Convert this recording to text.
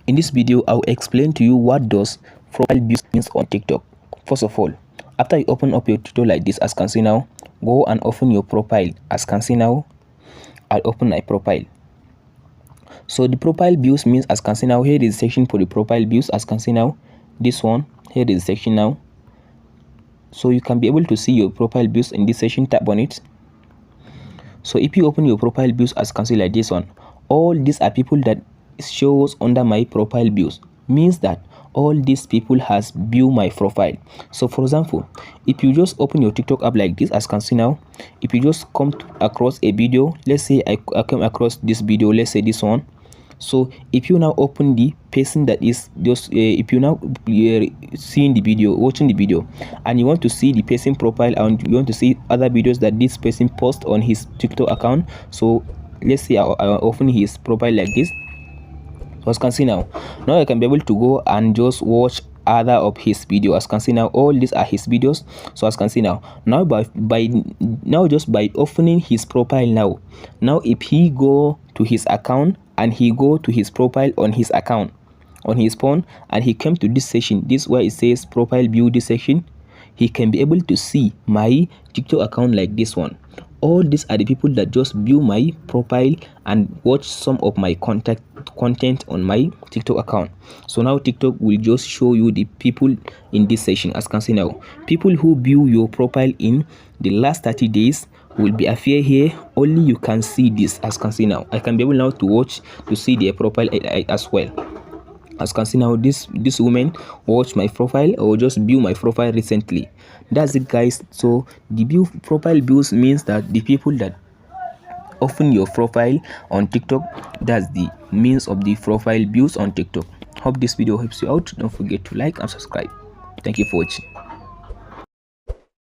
In this video, I'll explain to you what does profile views means on TikTok. First of all, after you open up your TikTok like this, as can see now, go and open your profile. As can see now, I'll open my profile. So the profile views means, as can see now, here is the section for the profile views. As can see now, this one, here is the section now. So you can be able to see your profile views in this section. Tap on it. So if you open your profile views, as can see like this one, all these are people that shows under my profile views, means that all these people has viewed my profile. So for example, if you just open your TikTok app like this, as can see now, if you just come across a video, let's say I come across this video, let's say this one. So if you now open the person that is just if you now seeing the video, watching the video, and you want to see the person profile and you want to see other videos that this person post on his TikTok account, so let's say I open his profile like this. So as you can see now I can be able to go and just watch other of his video. As you can see now, all these are his videos. So as you can see now just by opening his profile now if he go to his account and he go to his profile on his account on his phone and he came to this section, this where it says profile view, this section, he can be able to see my TikTok account like this one. All these are the people that just view my profile and watch some of my content on my TikTok account. So now TikTok will just show you the people in this section. As you can see now, people who view your profile in the last 30 days will be appear here. Only you can see this. As you can see now, I can be able now to watch to see their profile as well. As you can see now, this woman watch my profile or just view my profile recently. That's it, guys. So the profile views means that the people that open your profile on TikTok, that's the means of the profile views on TikTok. Hope this video helps you out. Don't forget to like and subscribe. Thank you for watching.